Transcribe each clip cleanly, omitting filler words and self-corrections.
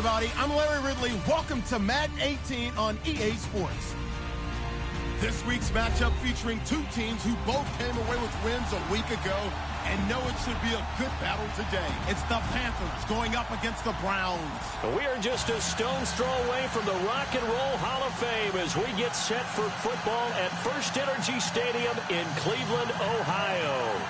everybody. I'm Larry Ridley. Welcome to Madden 18 on EA Sports. This week's matchup featuring two teams who both came away with wins a week ago and know it should be a good battle today. It's the Panthers going up against the Browns. We are just a stone's throw away from the Rock and Roll Hall of Fame as we get set for football at First Energy Stadium in Cleveland, Ohio.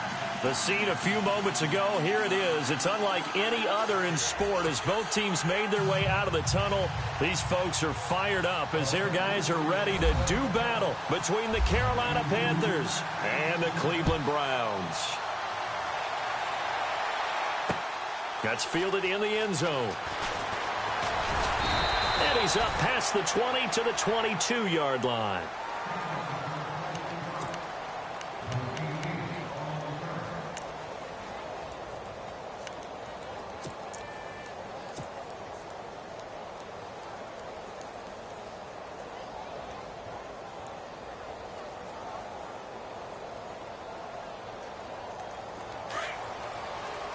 The scene a few moments ago, here it is. It's unlike any other in sport as both teams made their way out of the tunnel. These folks are fired up as their guys are ready to do battle between the Carolina Panthers and the Cleveland Browns. That's fielded in the end zone. And he's up past the 20 to the 22-yard line.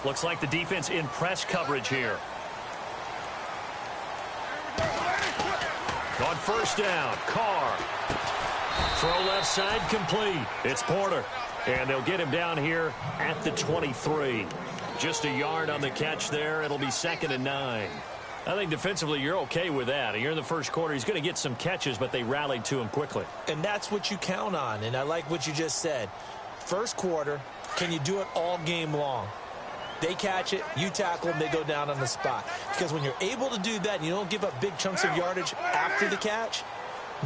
Looks like the defense in press coverage here. On first down, Carr. Throw left side complete. It's Porter. And they'll get him down here at the 23. Just a yard on the catch there. It'll be 2nd and 9. I think defensively you're okay with that. You're in the first quarter. He's going to get some catches, but they rallied to him quickly. And that's what you count on. And I like what you just said. First quarter, can you do it all game long? They catch it, you tackle them, they go down on the spot. Because when you're able to do that and you don't give up big chunks of yardage after the catch,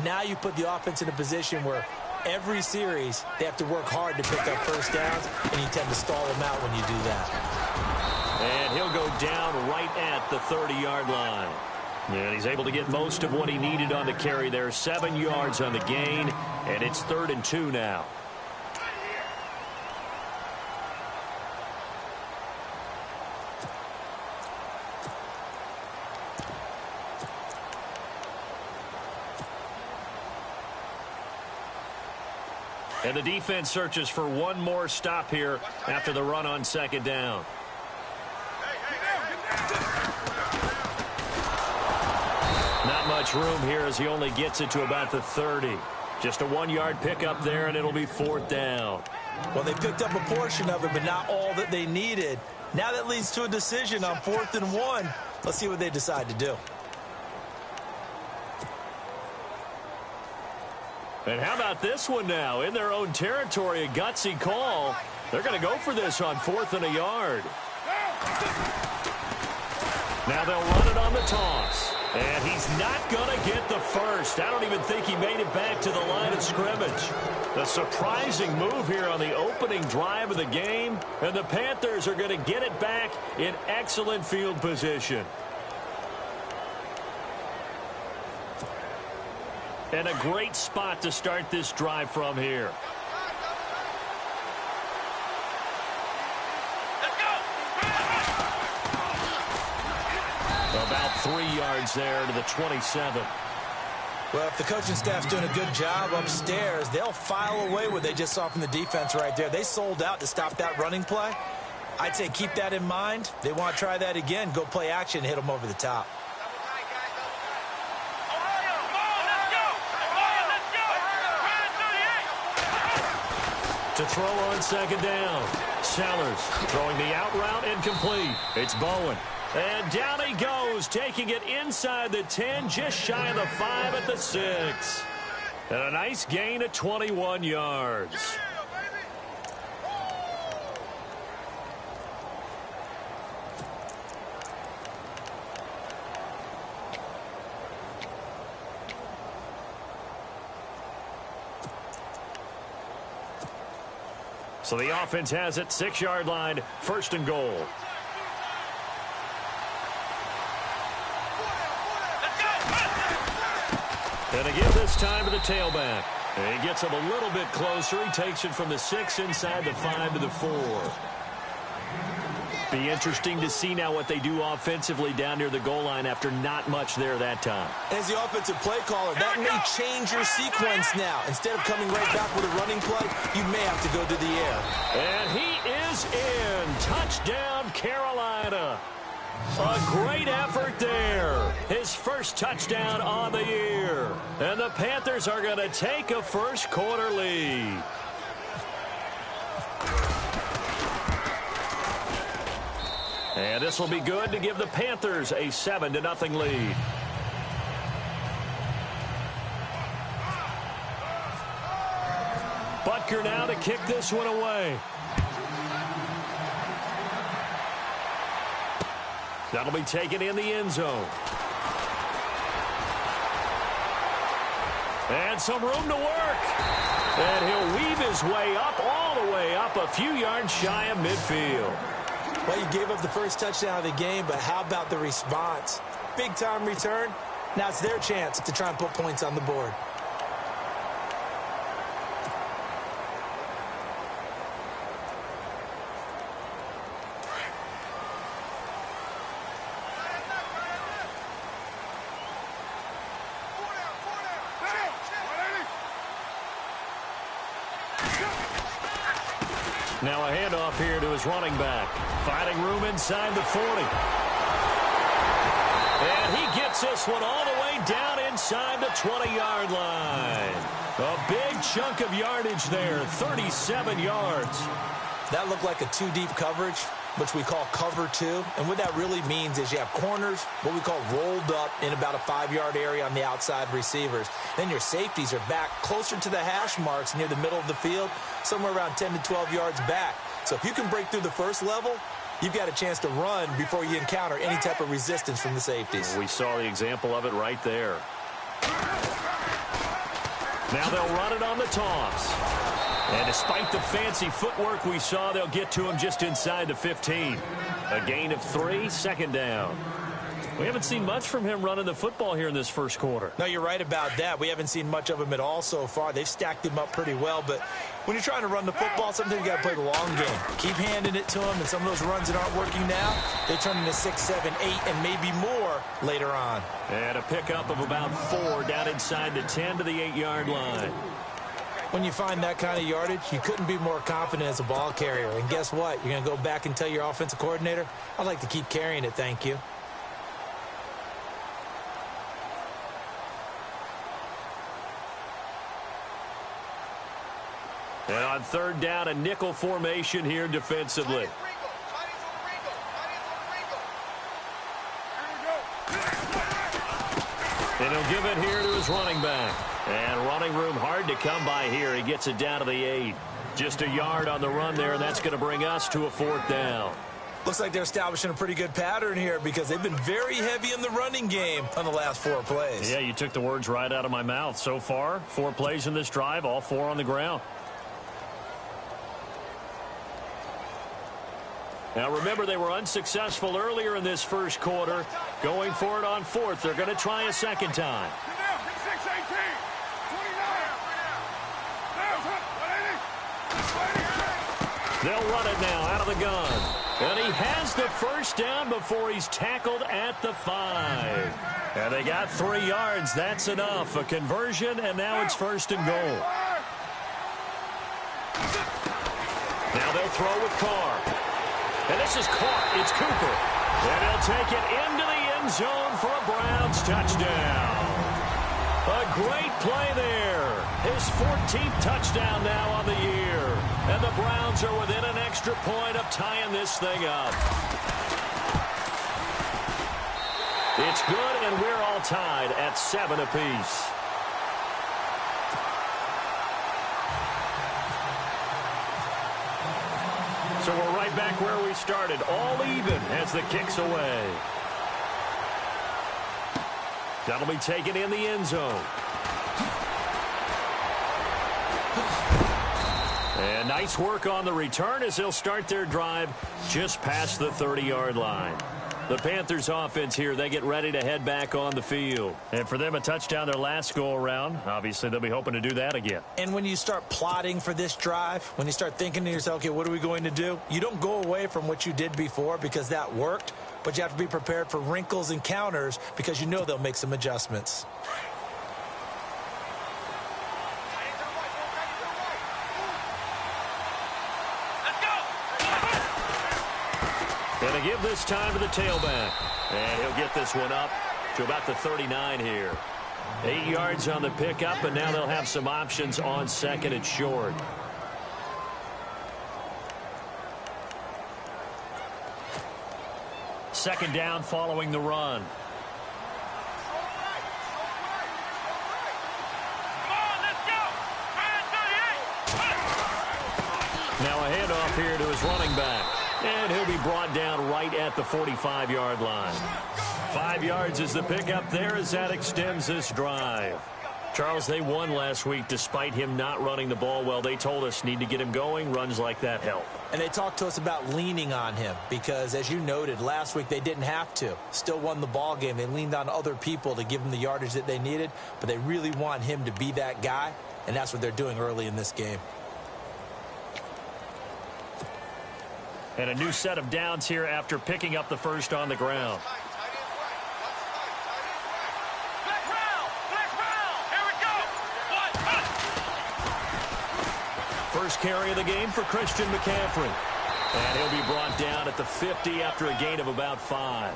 now you put the offense in a position where every series they have to work hard to pick up first downs, and you tend to stall them out when you do that. And he'll go down right at the 30-yard line. And he's able to get most of what he needed on the carry there. 7 yards on the gain, and it's 3rd and 2 now. And the defense searches for one more stop here after the run on 2nd down. Not much room here as he only gets it to about the 30. Just a 1-yard pickup there, and it'll be 4th down. Well, they picked up a portion of it, but not all that they needed. Now that leads to a decision on 4th and 1. Let's see what they decide to do. And how about this one now? In their own territory, a gutsy call. They're going to go for this on 4th and a yard. Now they'll run it on the toss. And he's not going to get the first. I don't even think he made it back to the line of scrimmage. The surprising move here on the opening drive of the game. And the Panthers are going to get it back in excellent field position. And a great spot to start this drive from here. About 3 yards there to the 27. Well, if the coaching staff's doing a good job upstairs, they'll file away what they just saw from the defense right there. They sold out to stop that running play. I'd say keep that in mind. They want to try that again. Go play action, hit them over the top. To throw on 2nd down. Sellers throwing the out route incomplete. It's Bowen. And down he goes, taking it inside the 10, just shy of the 5 at the 6. And a nice gain of 21 yards. So the offense has it, 6-yard line, 1st and goal. And again this time to the tailback. And he gets him a little bit closer. He takes it from the 6 inside the 5 to the 4. Be interesting to see now what they do offensively down near the goal line after not much there that time. As the offensive play caller, that may change your sequence now. Instead of coming right back with a running play, you may have to go to the air. And he is in. Touchdown, Carolina. A great effort there. His first touchdown on the year. And the Panthers are going to take a first quarter lead. And this will be good to give the Panthers a 7-0 lead. Butker now to kick this one away. That'll be taken in the end zone. And some room to work. And he'll weave his way up, all the way up, a few yards shy of midfield. Well, you gave up the first touchdown of the game, but how about the response? Big-time return. Now it's their chance to try and put points on the board. Now a handoff here to his running back. Finding room inside the 40. And he gets this one all the way down inside the 20-yard line. A big chunk of yardage there, 37 yards. That looked like a two-deep coverage, which we call cover two. And what that really means is you have corners, what we call rolled up in about a 5-yard area on the outside receivers. Then your safeties are back closer to the hash marks near the middle of the field, somewhere around 10 to 12 yards back. So if you can break through the first level, you've got a chance to run before you encounter any type of resistance from the safeties. We saw the example of it right there. Now they'll run it on the toss. And despite the fancy footwork we saw, they'll get to him just inside the 15. A gain of 3, second down. We haven't seen much from him running the football here in this first quarter. No, you're right about that. We haven't seen much of him at all so far. They've stacked him up pretty well, but when you're trying to run the football, sometimes you got to play the long game. Keep handing it to him, and some of those runs that aren't working now, they turn into 6, 7, 8, and maybe more later on. And a pickup of about 4 down inside the 10 to the 8-yard line. When you find that kind of yardage, you couldn't be more confident as a ball carrier. And guess what? You're going to go back and tell your offensive coordinator, I'd like to keep carrying it, thank you. And on third down, a nickel formation here defensively. And he'll give it here to his running back. And running room hard to come by here. He gets it down to the 8. Just a yard on the run there, and that's going to bring us to a 4th down. Looks like they're establishing a pretty good pattern here because they've been very heavy in the running game on the last 4 plays. Yeah, you took the words right out of my mouth. So far, 4 plays in this drive, all 4 on the ground. Now, remember, they were unsuccessful earlier in this first quarter. Going for it on 4th. They're going to try a second time. They'll run it now out of the gun. And he has the first down before he's tackled at the 5. And they got 3 yards. That's enough. A conversion, and now it's 1st and goal. Now they'll throw with Carr. And this is caught. It's Cooper. And he'll take it into the end zone for a Browns touchdown. A great play there. His 14th touchdown now on the year. And the Browns are within an extra point of tying this thing up. It's good, and we're all tied at 7 apiece. So we're right back where we started, all even as the kick's away. That'll be taken in the end zone. And nice work on the return as they'll start their drive just past the 30-yard line. The Panthers offense here, they get ready to head back on the field. And for them, a touchdown their last go-around. Obviously, they'll be hoping to do that again. And when you start plotting for this drive, when you start thinking to yourself, okay, what are we going to do? You don't go away from what you did before because that worked, but you have to be prepared for wrinkles and counters because you know they'll make some adjustments. Going to give this time to the tailback. And he'll get this one up to about the 39 here. 8 yards on the pickup, and now they'll have some options on second and short. Second down following the run. Now a handoff here to his running back. And he'll be brought down right at the 45-yard line. 5 yards is the pickup there as that extends this drive. Charles, they won last week despite him not running the ball well. They told us need to get him going. Runs like that help. And they talked to us about leaning on him because, as you noted, last week they didn't have to. Still won the ball game. They leaned on other people to give them the yardage that they needed, but they really want him to be that guy, and that's what they're doing early in this game. And a new set of downs here after picking up the first on the ground. First carry of the game for Christian McCaffrey. And he'll be brought down at the 50 after a gain of about 5.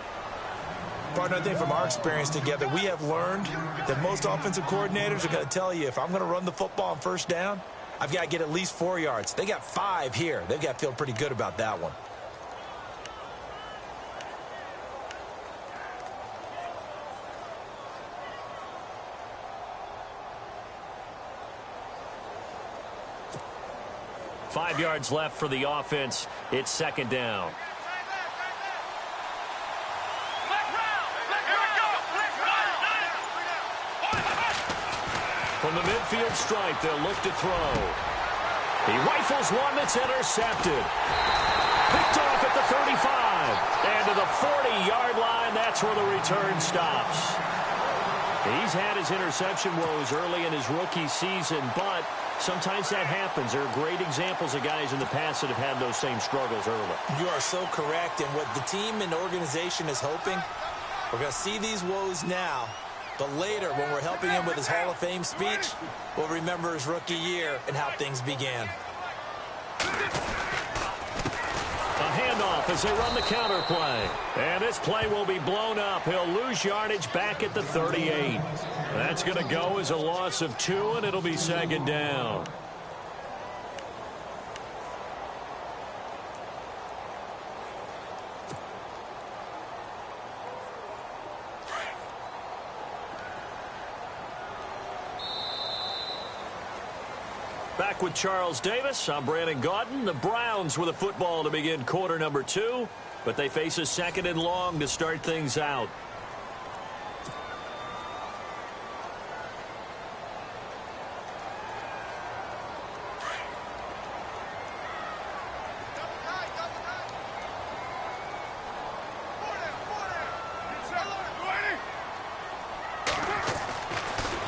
Partner, I think from our experience together, we have learned that most offensive coordinators are going to tell you, if I'm going to run the football on first down, I've got to get at least 4 yards. They got 5 here. They've got to feel pretty good about that one. Five yards left for the offense. It's second down. From the midfield stripe, they'll look to throw. He rifles one that's intercepted. Picked off at the 35. And to the 40-yard line, that's where the return stops. He's had his interception woes early in his rookie season, but sometimes that happens. There are great examples of guys in the past that have had those same struggles early. You are so correct. And what the team and organization is hoping, we're going to see these woes now, but later when we're helping him with his Hall of Fame speech, we'll remember his rookie year and how things began. A handoff as they run the counter play. And this play will be blown up. He'll lose yardage back at the 38. That's going to go as a loss of 2, and it'll be second down. Back with Charles Davis, I'm Brandon Gaudin. The Browns with a football to begin quarter number 2, but they face a second and long to start things out.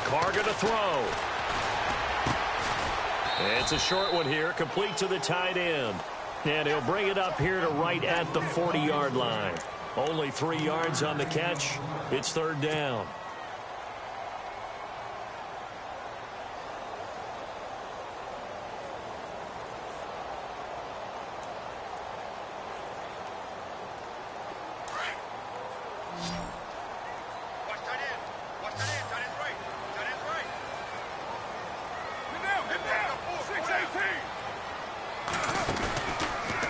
Carter to throw. It's a short one here, complete to the tight end. And he'll bring it up here to right at the 40-yard line. Only 3 yards on the catch. It's third down.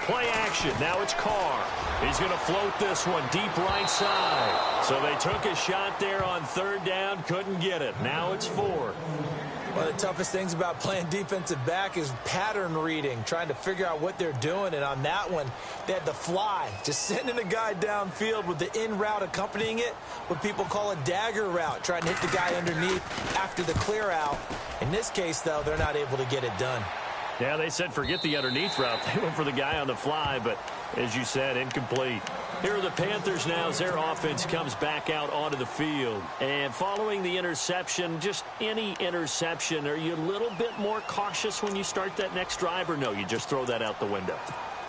Play action. Now it's Carr. He's going to float this one deep right side. So they took a shot there on third down, couldn't get it. Now it's 4. One of the toughest things about playing defensive back is pattern reading, trying to figure out what they're doing. And on that one, they had the fly, just sending a guy downfield with the in route accompanying it, what people call a dagger route, trying to hit the guy underneath after the clear out. In this case, though, they're not able to get it done. Yeah, they said forget the underneath route. They went for the guy on the fly, but as you said, incomplete. Here are the Panthers now as their offense comes back out onto the field. And following the interception, just any interception, are you a little bit more cautious when you start that next drive, or no, you just throw that out the window?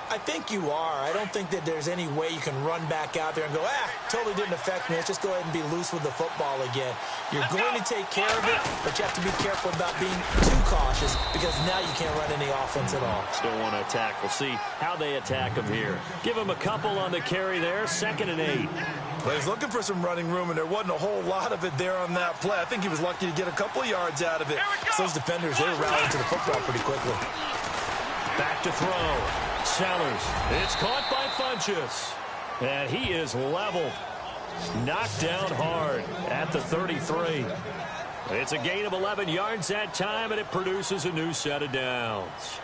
I think you are. I don't think that there's any way you can run back out there and go, totally didn't affect me. Let's just go ahead and be loose with the football again. You're going to take care of it, but you have to be careful about being too cautious because now you can't run any offense at all. Still want to attack. We'll see how they attack him here. Give him a couple on the carry there, 2nd and 8. Well, he's looking for some running room, and there wasn't a whole lot of it there on that play. I think he was lucky to get a couple of yards out of it. Those defenders, they were rallying to the football pretty quickly. Back to throw. Sellers. It's caught by Funchess. And he is leveled. Knocked down hard at the 33. It's a gain of 11 yards that time, and it produces a new set of downs.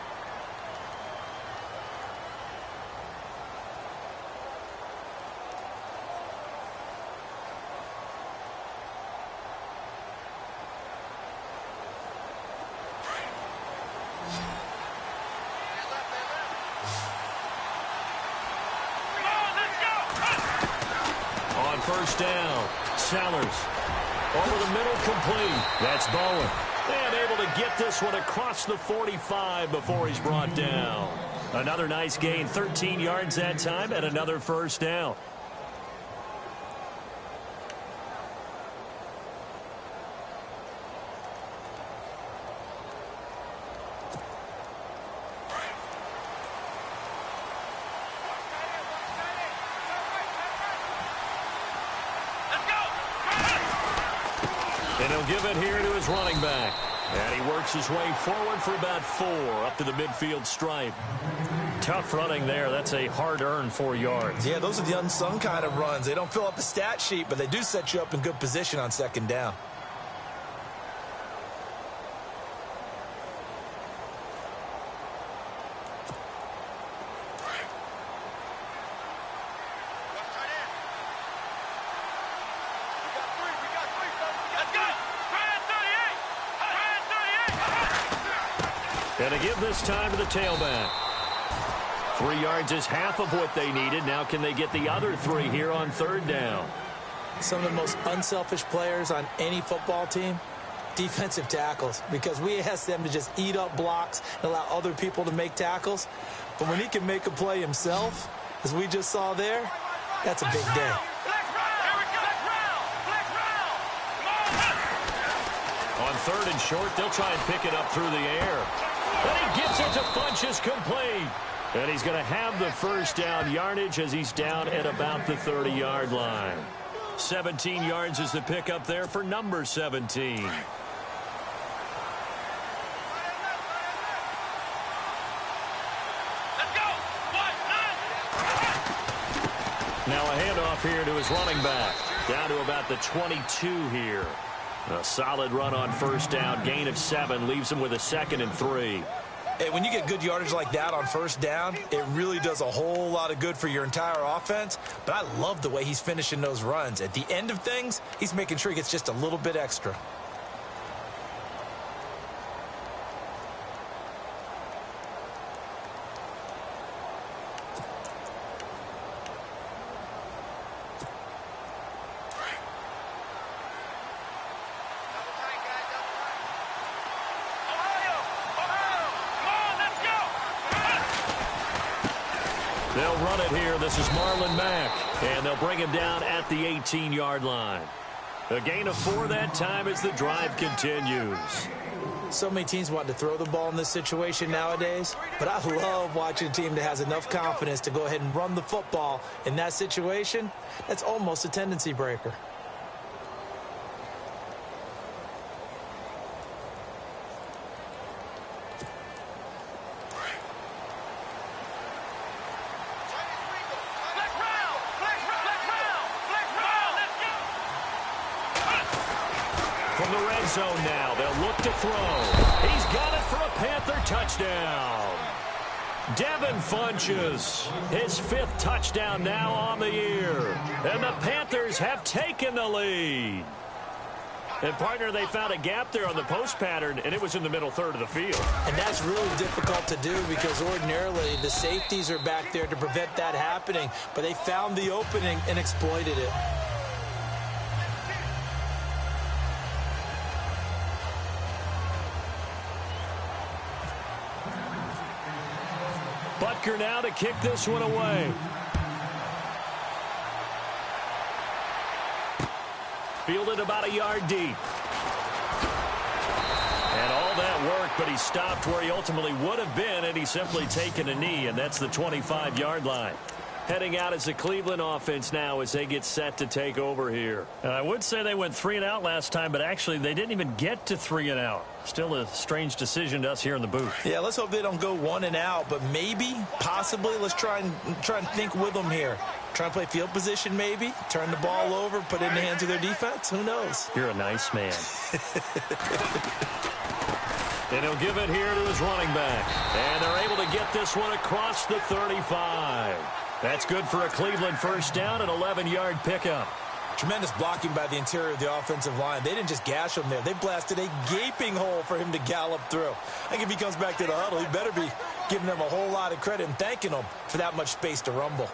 First down. Sellers. Over the middle, complete. That's Bowen. And able to get this one across the 45 before he's brought down. Another nice gain. 13 yards that time and another first down. And he'll give it here to his running back. And he works his way forward for about 4 up to the midfield stripe. Tough running there. That's a hard-earned 4 yards. Yeah, those are the unsung kind of runs. They don't fill up a stat sheet, but they do set you up in good position on 2nd down. And to give this time to the tailback. 3 yards is half of what they needed. Now can they get the other 3 here on 3rd down? Some of the most unselfish players on any football team, defensive tackles, because we ask them to just eat up blocks and allow other people to make tackles. But when he can make a play himself, as we just saw there, that's a big day. On 3rd and short, they'll try and pick it up through the air. And he gets it to Funchess, complete. And he's going to have the first down yardage as he's down at about the 30-yard line. 17 yards is the pickup there for number 17. Now a handoff here to his running back. Down to about the 22 here. A solid run on 1st down. Gain of 7 leaves him with a 2nd and 3. Hey, when you get good yardage like that on 1st down, it really does a whole lot of good for your entire offense. But I love the way he's finishing those runs. At the end of things, he's making sure he gets just a little bit extra. They'll run it here. This is Marlon Mack. And they'll bring him down at the 18-yard line. A gain of 4 that time as the drive continues. So many teams want to throw the ball in this situation nowadays, but I love watching a team that has enough confidence to go ahead and run the football in that situation. That's almost a tendency breaker. From the red zone now, they'll look to throw. He's got it for a Panther touchdown. Devin Funchess, his 5th touchdown now on the year. And the Panthers have taken the lead. And, partner, they found a gap there on the post pattern, and it was in the middle 3rd of the field. And that's really difficult to do because ordinarily the safeties are back there to prevent that happening. But they found the opening and exploited it. Butker now to kick this one away. Fielded about a yard deep. And all that work, but he stopped where he ultimately would have been, and he's simply taken a knee, and that's the 25-yard line. Heading out as the Cleveland offense now as they get set to take over here. And I would say they went 3 and out last time, but actually they didn't even get to 3 and out. Still a strange decision to us here in the booth. Yeah, let's hope they don't go 1 and out, but maybe, possibly, let's try and think with them here. Try and play field position maybe, turn the ball over, put it in the hands of their defense. Who knows? You're a nice man. And he'll give it here to his running back. And they're able to get this one across the 35. That's good for a Cleveland first down, an 11-yard pickup. Tremendous blocking by the interior of the offensive line. They didn't just gash him there. They blasted a gaping hole for him to gallop through. I think if he comes back to the huddle, he better be giving them a whole lot of credit and thanking them for that much space to rumble.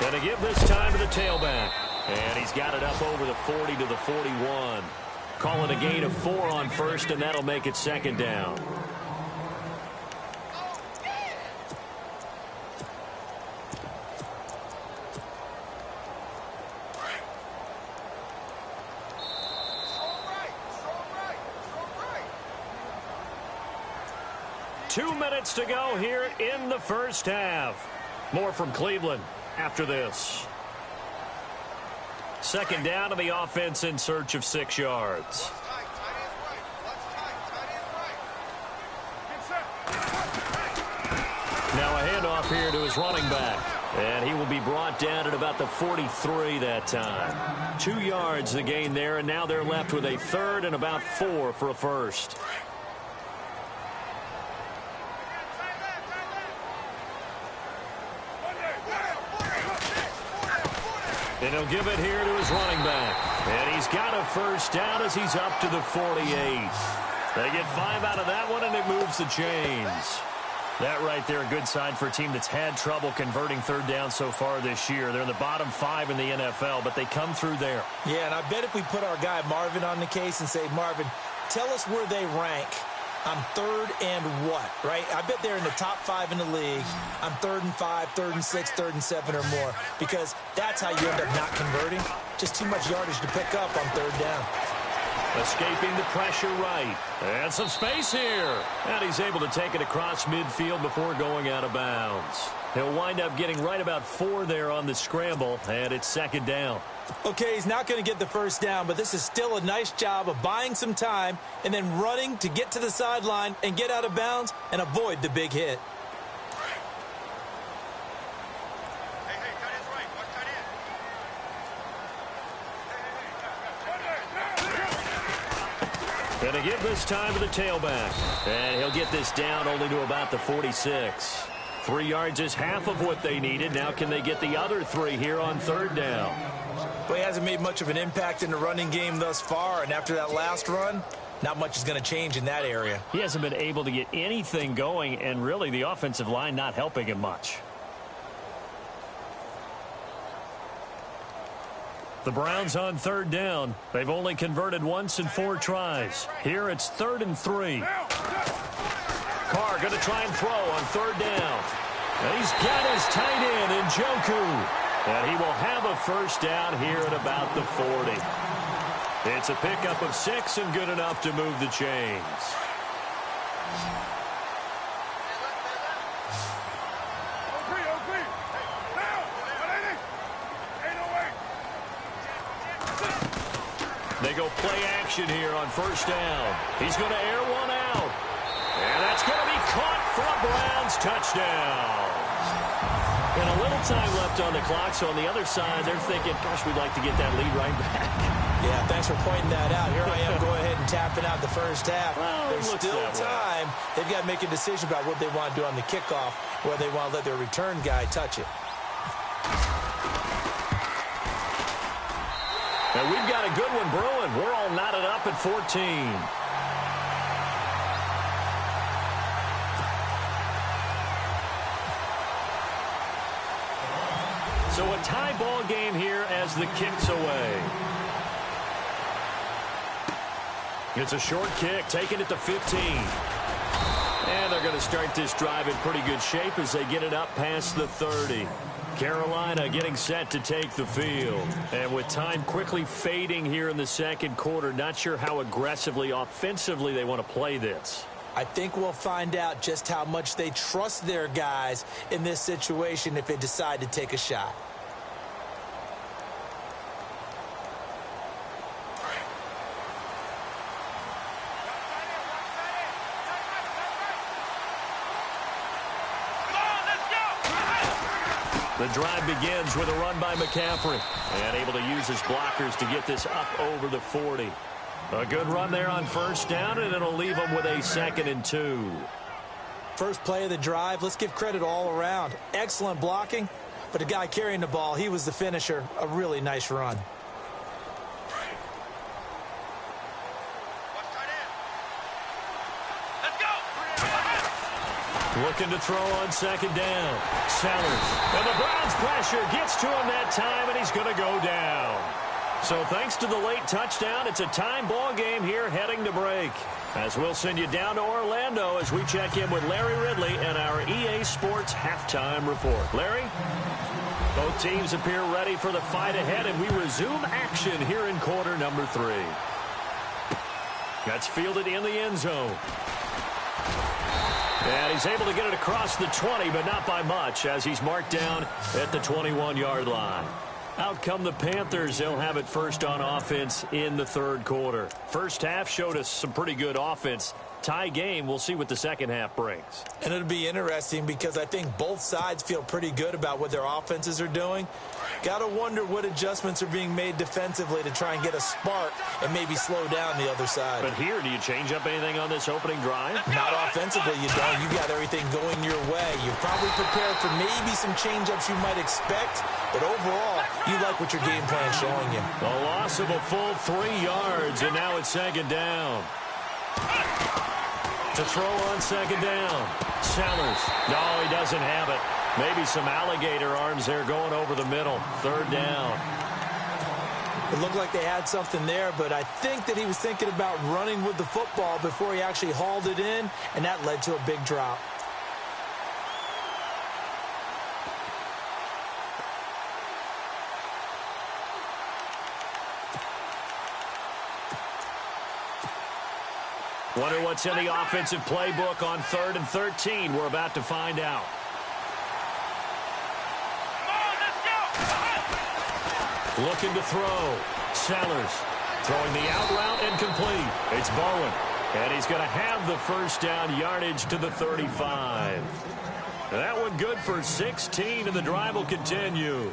Going to give this time to the tailback. And he's got it up over the 40 to the 41. Call it a gain of 4 on first, and that'll make it second down. Two minutes to go here in the first half. More from Cleveland after this. Second down to the offense in search of 6 yards. Now a handoff here to his running back. And he will be brought down at about the 43 that time. 2 yards the gain there, and now they're left with a third and about 4 for a first. And he'll give it here to his running back. And he's got a first down as he's up to the 48. They get 5 out of that one, and it moves the chains. That right there, a good sign for a team that's had trouble converting third down so far this year. They're in the bottom 5 in the NFL, but they come through there. Yeah, and I bet if we put our guy Marvin on the case and say, Marvin, tell us where they rank on third and what, right? I bet they're in the top 5 in the league on 3rd and 5, 3rd and 6, 3rd and 7 or more, because that's how you end up not converting. Just too much yardage to pick up on third down. Escaping the pressure right. And some space here. And he's able to take it across midfield before going out of bounds. He'll wind up getting right about 4 there on the scramble, and it's second down. Okay, he's not going to get the first down, but this is still a nice job of buying some time and then running to get to the sideline and get out of bounds and avoid the big hit. Going to give this time to the tailback. And he'll get this down only to about the 46. 3 yards is half of what they needed. Now can they get the other 3 here on third down? Well, he hasn't made much of an impact in the running game thus far, and after that last run, not much is going to change in that area. He hasn't been able to get anything going, and really the offensive line not helping him much. The Browns on third down. They've only converted once in 4 tries. Here it's 3rd and 3. Carr going to try and throw on third down. And he's got his tight end, Njoku. And he will have a first down here at about the 40. It's a pickup of 6 and good enough to move the chains. They go play action here on first down. He's going to air one out. And that's going to be caught for a Browns touchdown. And a little time left on the clock, so on the other side, they're thinking, gosh, we'd like to get that lead right back. Yeah, thanks for pointing that out. Here I am going ahead and tapping out the first half. Well, there's still time. They've got to make a decision about what they want to do on the kickoff, where they want to let their return guy touch it. And we've got a good one brewing. We're all knotted up at 14. So a tie ball game here as the kick's away. It's a short kick, taking it to 15. And they're going to start this drive in pretty good shape as they get it up past the 30. Carolina getting set to take the field. And with time quickly fading here in the second quarter, not sure how aggressively, offensively they want to play this. I think we'll find out just how much they trust their guys in this situation if they decide to take a shot. The drive begins with a run by McCaffrey. And able to use his blockers to get this up over the 40. A good run there on first down, and it'll leave them with a 2nd and 2. First play of the drive, let's give credit all around. Excellent blocking, but the guy carrying the ball, he was the finisher. A really nice run. Looking to throw on second down. Sellers. And the Browns pressure gets to him that time, and he's going to go down. So thanks to the late touchdown, it's a time ball game here heading to break. As we'll send you down to Orlando as we check in with Larry Ridley and our EA Sports halftime report. Larry? Both teams appear ready for the fight ahead, and we resume action here in quarter number 3. That's fielded in the end zone. And he's able to get it across the 20, but not by much, as he's marked down at the 21-yard line. Out come the Panthers. They'll have it first on offense in the third quarter. First half showed us some pretty good offense. Tie game. We'll see what the second half brings. And it'll be interesting because I think both sides feel pretty good about what their offenses are doing. Got to wonder what adjustments are being made defensively to try and get a spark and maybe slow down the other side. But here, do you change up anything on this opening drive? Not offensively, you don't. You got everything going your way. You're probably prepared for maybe some change-ups you might expect, but overall, you like what your game plan's showing you. A loss of a full 3 yards, and now it's second down. To throw on second down. Sellers. No, he doesn't have it. Maybe some alligator arms there going over the middle. Third down. It looked like they had something there, but I think that he was thinking about running with the football before he actually hauled it in, and that led to a big drop. Wonder what's in the offensive playbook on 3rd and 13. We're about to find out. Looking to throw. Sellers throwing the out route and complete. It's Bowen. And he's going to have the first down yardage to the 35. That one good for 16, and the drive will continue.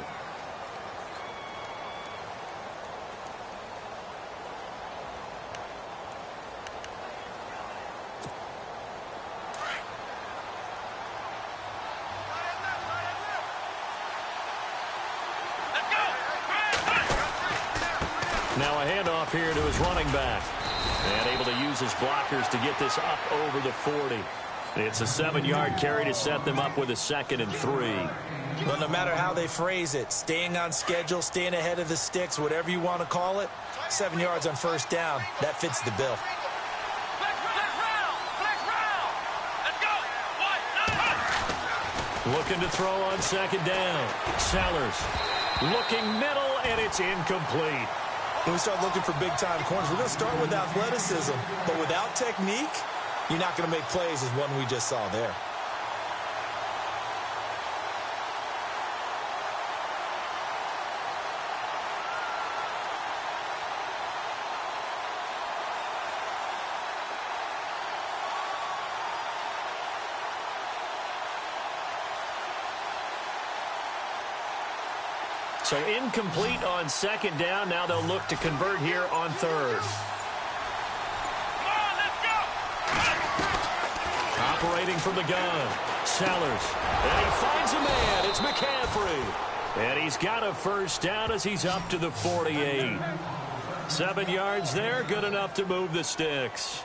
Now a handoff here to his running back. And able to use his blockers to get this up over the 40. It's a 7-yard carry to set them up with a 2nd and 3. Well, no matter how they phrase it, staying on schedule, staying ahead of the sticks, whatever you want to call it, 7 yards on first down, that fits the bill. Looking to throw on second down. Sellers looking middle, and it's incomplete. When we start looking for big-time corners, we're going to start with athleticism. But without technique, you're not going to make plays as one we just saw there. So incomplete on second down. Now they'll look to convert here on third. Operating from the gun. Sellers. And he finds a man. It's McCaffrey. And he's got a first down as he's up to the 48. 7 yards there. Good enough to move the sticks.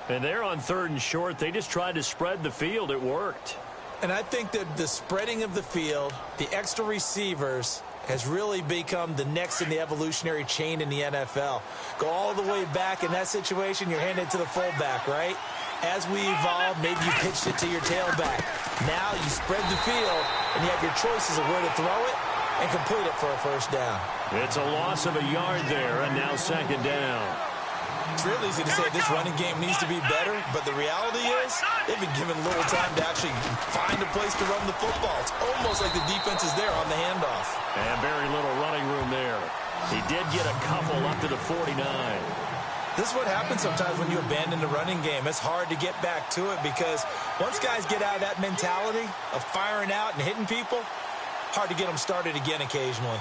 And they're on 3rd and short. They just tried to spread the field. It worked. And I think that the spreading of the field, the extra receivers, has really become the next in the evolutionary chain in the NFL. Go all the way back in that situation, you're handed to the fullback, right? As we evolve, maybe you pitched it to your tailback. Now you spread the field, and you have your choices of where to throw it and complete it for a first down. It's a loss of a yard there, and now second down. It's real easy to say this running game needs to be better, but the reality is they've been given little time to actually find a place to run the football. It's almost like the defense is there on the handoff. And very little running room there. He did get a couple up to the 49. This is what happens sometimes when you abandon the running game. It's hard to get back to it because once guys get out of that mentality of firing out and hitting people, hard to get them started again occasionally.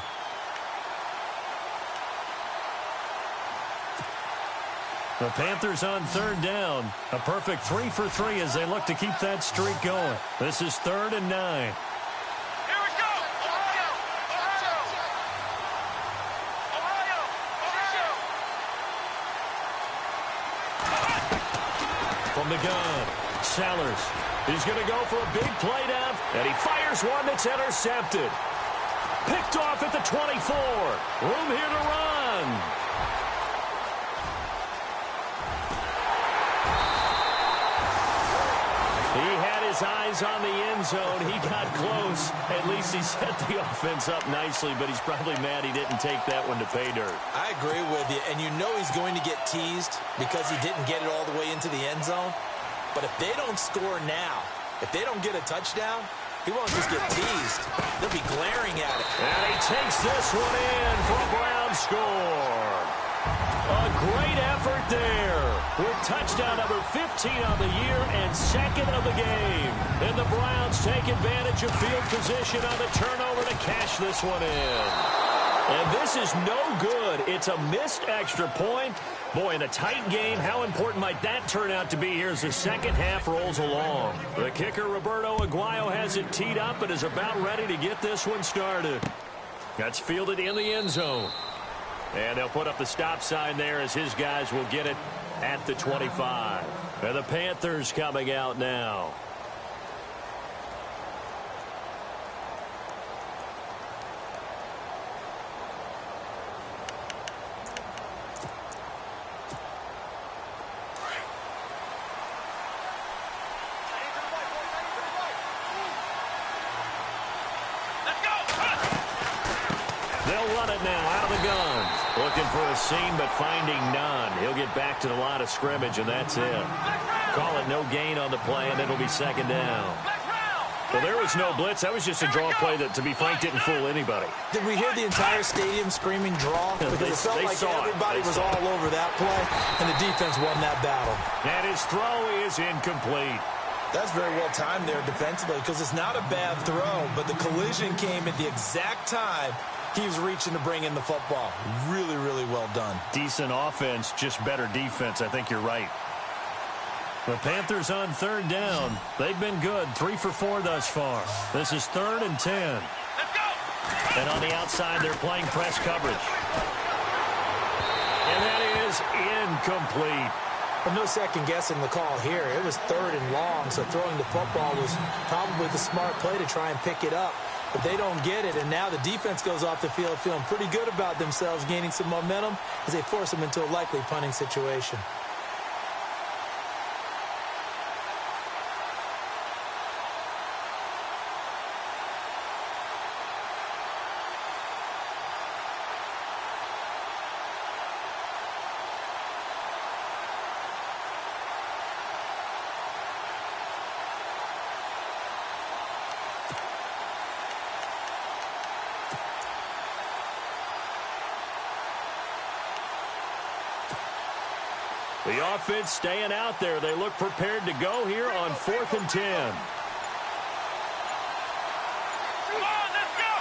The Panthers on third down. A perfect 3 for 3 as they look to keep that streak going. This is 3rd and 9. Here we go! Ohio! Ohio! Ohio! From the gun, Sellers. He's going to go for a big play down, and he fires one that's intercepted. Picked off at the 24. Room here to run. He had his eyes on the end zone. He got close. At least he set the offense up nicely, but he's probably mad he didn't take that one to pay dirt. I agree with you, and you know he's going to get teased because he didn't get it all the way into the end zone. But if they don't score now, if they don't get a touchdown, he won't just get teased. They'll be glaring at it. And he takes this one in for a Brown score. A great effort there with touchdown number 15 on the year and second of the game. And the Browns take advantage of field position on the turnover to cash this one in. And this is no good. It's a missed extra point. Boy, in a tight game, how important might that turn out to be here as the second half rolls along? The kicker, Roberto Aguayo, has it teed up and is about ready to get this one started. That's fielded in the end zone. And they'll put up the stop sign there as his guys will get it at the 25. And the Panthers coming out now. They'll run it now out of the gun. Looking for a seam, but finding none. He'll get back to the line of scrimmage, and that's it. Call it no gain on the play, and it'll be second down. Well, there was no blitz. That was just a draw play that, to be frank, didn't fool anybody. Did we hear the entire stadium screaming draw? Because it felt like everybody was all over that play, and the defense won that battle. And his throw is incomplete. That's very well timed there defensively because it's not a bad throw, but the collision came at the exact time he was reaching to bring in the football. Really, really well done. Decent offense, just better defense. I think you're right. The Panthers on third down. They've been good. 3 for 4 thus far. This is 3rd and 10. Let's go! And on the outside, they're playing press coverage. And that is incomplete. But no second guessing the call here. It was 3rd and long, so throwing the football was probably the smart play to try and pick it up. But they don't get it, and now the defense goes off the field feeling pretty good about themselves, gaining some momentum as they force them into a likely punting situation. The offense staying out there. They look prepared to go here on 4th and 10. Come on, let's go!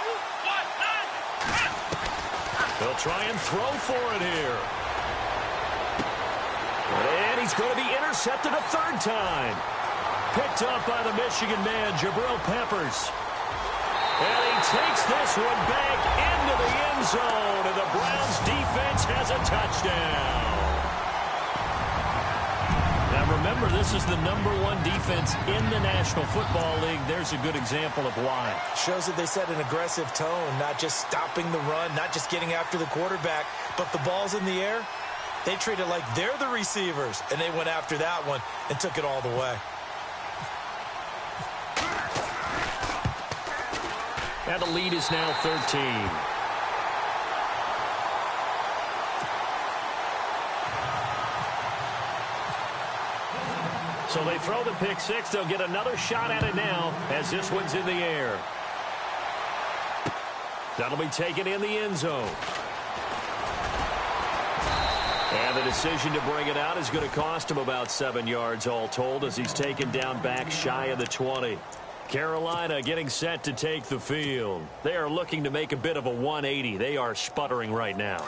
They'll try and throw for it here. And he's going to be intercepted a 3rd time. Picked up by the Michigan man, Jabril Peppers. And he takes this one back into the end zone, and the Browns defense has a touchdown. Now Now remember, this is the #1 defense in the National Football League. There's a good example of why. Shows that they set an aggressive tone, not just stopping the run, not just getting after the quarterback, but the ball's in the air. They treat it like they're the receivers, and they went after that one and took it all the way. And the lead is now 13. So they throw the pick six. They'll get another shot at it now as this one's in the air. That'll be taken in the end zone. And the decision to bring it out is going to cost him about 7 yards all told as he's taken down back shy of the 20. Carolina getting set to take the field. They are looking to make a bit of a 180. They are sputtering right now.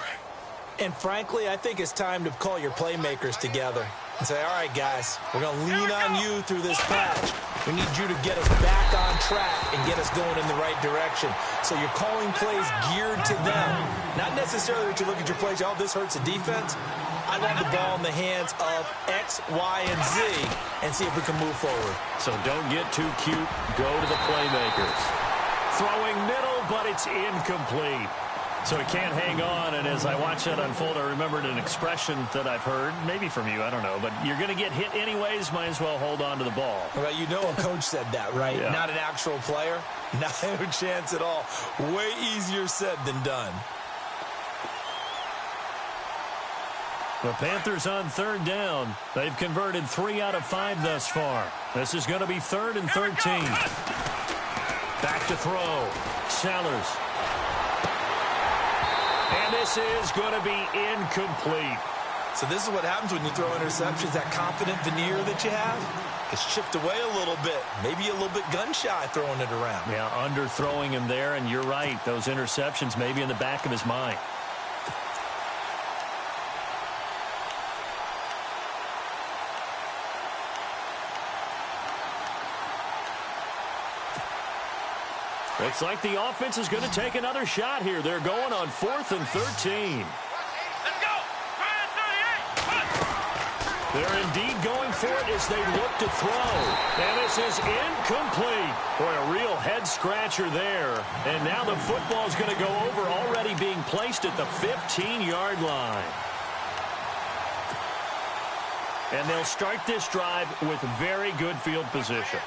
And frankly, I think it's time to call your playmakers together and say, all right, guys, we're going to lean on you through this patch. We need you to get us back on track and get us going in the right direction. So you're calling plays geared to them. Not necessarily that you look at your plays, oh, this hurts the defense. I want the ball in the hands of X, Y, and Z and see if we can move forward. So don't get too cute. Go to the playmakers. Throwing middle, but it's incomplete. So he can't hang on, and as I watch that unfold, I remembered an expression that I've heard, maybe from you, I don't know, but you're going to get hit anyways, might as well hold on to the ball. Well, you know a coach said that, right? Yeah. Not an actual player. No chance at all. Way easier said than done. The Panthers on third down. They've converted 3 out of 5 thus far. This is going to be 3rd and 13. Back to throw. Sellers. And this is going to be incomplete. So this is what happens when you throw interceptions. That confident veneer that you have gets chipped away a little bit. Maybe a little bit gun-shy throwing it around. Yeah, underthrowing him there, and you're right. Those interceptions maybe in the back of his mind. Looks like the offense is going to take another shot here. They're going on 4th and 13. Let's go. 38. They're indeed going for it as they look to throw. And this is incomplete. Boy, a real head-scratcher there. And now the football's going to go over, already being placed at the 15-yard line. And they'll start this drive with very good field position.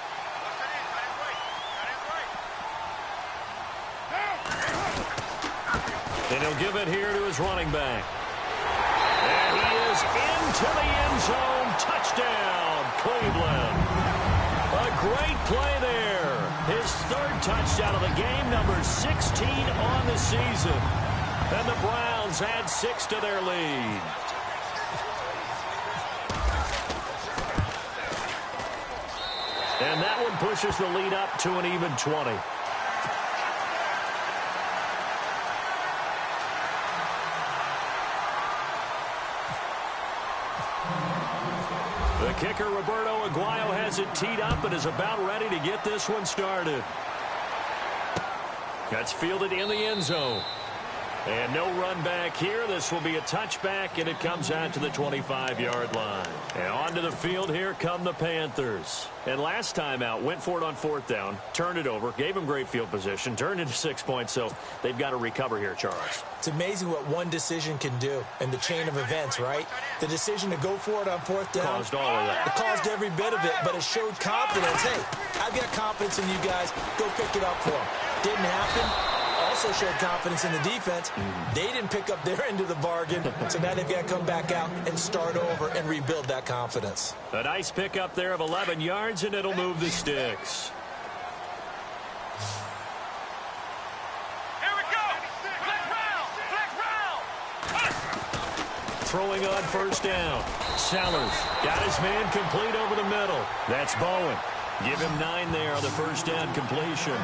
And he'll give it here to his running back. And he is into the end zone. Touchdown, Cleveland. A great play there. His 3rd touchdown of the game, number 16 on the season. And the Browns add 6 to their lead. And that one pushes the lead up to an even 20. The kicker, Roberto Aguayo, has it teed up and is about ready to get this one started. That's fielded in the end zone. And no run back here. This will be a touchback, and it comes out to the 25-yard line. And onto the field here come the Panthers. And last time out, went for it on 4th down, turned it over, gave them great field position, turned into 6 points, so they've got to recover here, Charles. It's amazing what one decision can do in the chain of events, right? The decision to go for it on 4th down. Caused all of that. It caused every bit of it, but it showed confidence. Hey, I've got confidence in you guys. Go pick it up for them. Didn't happen. Also showed confidence in the defense. They didn't pick up their end of the bargain, so now they've got to come back out and start over and rebuild that confidence. A nice pickup there of 11 yards, and it'll move the sticks. Here we go. Flex round. Throwing on 1st down. Sellers got his man complete over the middle. That's Bowen. Give him 9 there on the 1st down completion.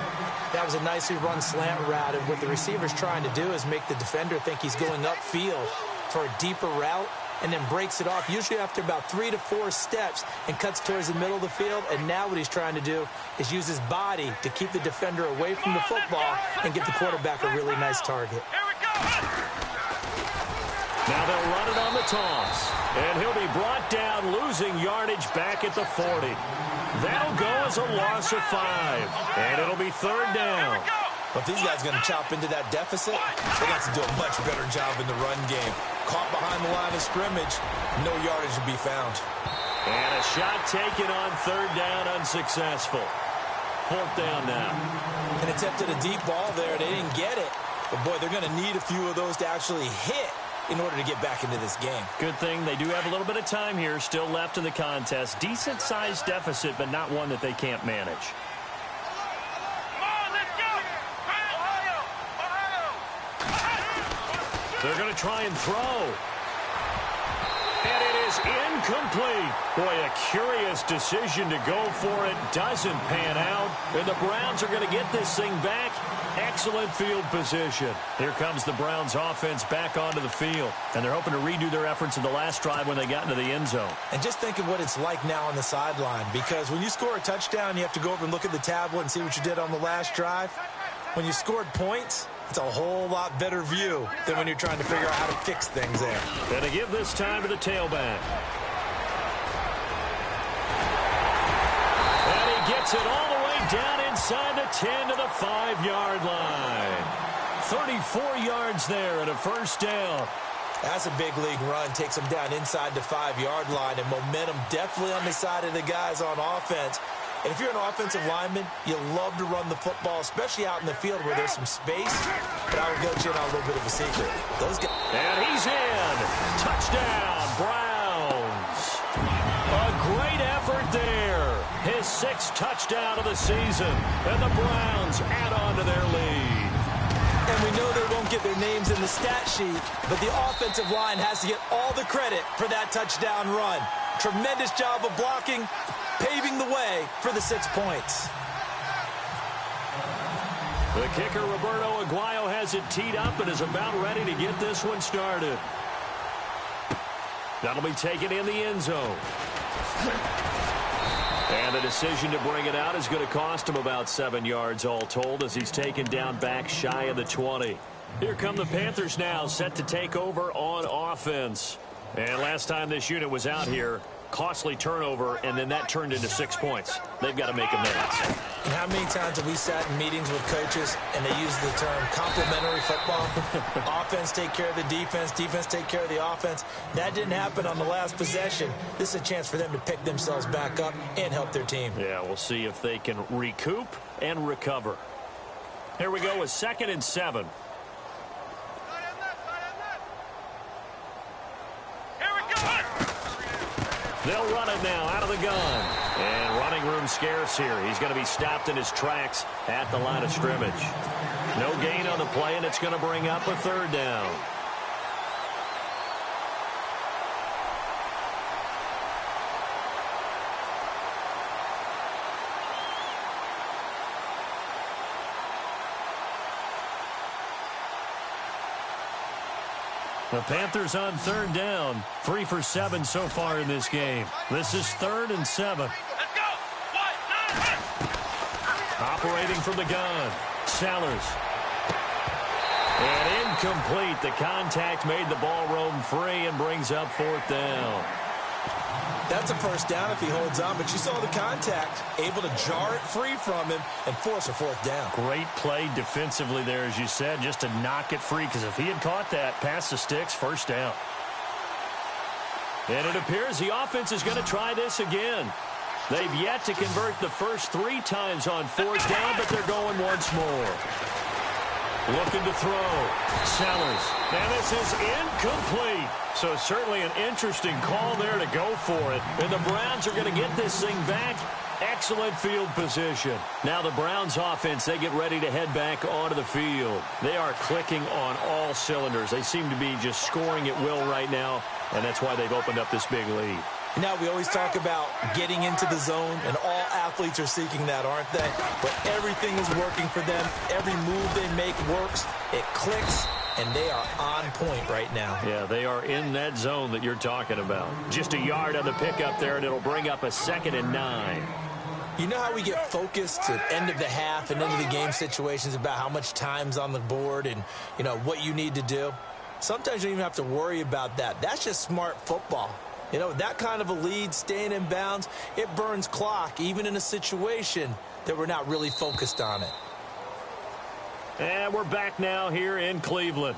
That was a nicely run slant route, and what the receiver's trying to do is make the defender think he's going upfield for a deeper route and then breaks it off, usually after about 3 to 4 steps, and cuts towards the middle of the field. And now what he's trying to do is use his body to keep the defender away from the football and get the quarterback a really nice target. Here we go. Now they'll run it on the toss. And he'll be brought down loose losing yardage back at the 40. That'll go as a loss of 5. And it'll be third down. Well, if these guys are going to chop into that deficit, they got to do a much better job in the run game. Caught behind the line of scrimmage, no yardage to be found. And a shot taken on third down, unsuccessful. Fourth down now. And attempted a deep ball there. They didn't get it. But, boy, they're going to need a few of those to actually hit in order to get back into this game. Good thing they do have a little bit of time here still left in the contest. Decent-sized deficit, but not one that they can't manage. They're going to try and throw. And it is incomplete. Boy, a curious decision to go for it. Doesn't pan out. And the Browns are going to get this thing back. Excellent field position. Here comes the Browns offense back onto the field. And they're hoping to redo their efforts in the last drive when they got into the end zone. And just think of what it's like now on the sideline. Because when you score a touchdown, you have to go over and look at the tablet and see what you did on the last drive. When you scored points, it's a whole lot better view than when you're trying to figure out how to fix things there. And to give this time to the tailback. And he gets it all the way down inside the 10 to the 5-yard line. 34 yards there and a first down. That's a big league run. Takes them down inside the 5-yard line. And momentum definitely on the side of the guys on offense. And if you're an offensive lineman, you love to run the football, especially out in the field where there's some space. But I will get you in on a little bit of a secret. Those guys. And he's in. Touchdown, Browns. A great effort there. His 6th touchdown of the season. And the Browns add on to their lead. And we know they won't get their names in the stat sheet, but the offensive line has to get all the credit for that touchdown run. Tremendous job of blocking, paving the way for the 6 points. The kicker, Roberto Aguayo, has it teed up and is about ready to get this one started. That'll be taken in the end zone. And the decision to bring it out is going to cost him about 7 yards all told as he's taken down back shy of the 20. Here come the Panthers now, set to take over on offense. And last time this unit was out here, costly turnover, and then that turned into 6 points. They've got to make amends. And how many times have we sat in meetings with coaches and they use the term complementary football? Offense take care of the defense, defense take care of the offense. That didn't happen on the last possession. This is a chance for them to pick themselves back up and help their team. Yeah, we'll see if they can recoup and recover. Here we go with 2nd and 7. They'll run it now out of the gun. And running room scarce here. He's going to be stopped in his tracks at the line of scrimmage. No gain on the play, and it's going to bring up a 3rd down. The Panthers on 3rd down. 3 for 7 so far in this game. This is 3rd and 7. Let's go. 1, 9, Operating from the gun. Sellers. And incomplete. The contact made the ball roam free and brings up 4th down. That's a first down if he holds on, but you saw the contact, able to jar it free from him and force a 4th down. Great play defensively there, as you said, just to knock it free, because if he had caught that, past the sticks, 1st down. And it appears the offense is going to try this again. They've yet to convert the first 3 times on 4th down, but they're going once more. Looking to throw. Sellers. And this is incomplete. So certainly an interesting call there to go for it. And the Browns are going to get this thing back. Excellent field position. Now the Browns offense, they get ready to head back onto the field. They are clicking on all cylinders. They seem to be just scoring at will right now, and that's why they've opened up this big lead. Now, we always talk about getting into the zone, and all athletes are seeking that, aren't they? But everything is working for them. Every move they make works. It clicks, and they are on point right now. Yeah, they are in that zone that you're talking about. Just a yard on the pickup there, and it'll bring up a 2nd and 9. You know how we get focused at end of the half and into the game situations about how much time's on the board and, you know, what you need to do? Sometimes you don't even have to worry about that. That's just smart football. You know, that kind of a lead, staying in bounds, it burns clock, even in a situation that we're not really focused on it. And we're back now here in Cleveland.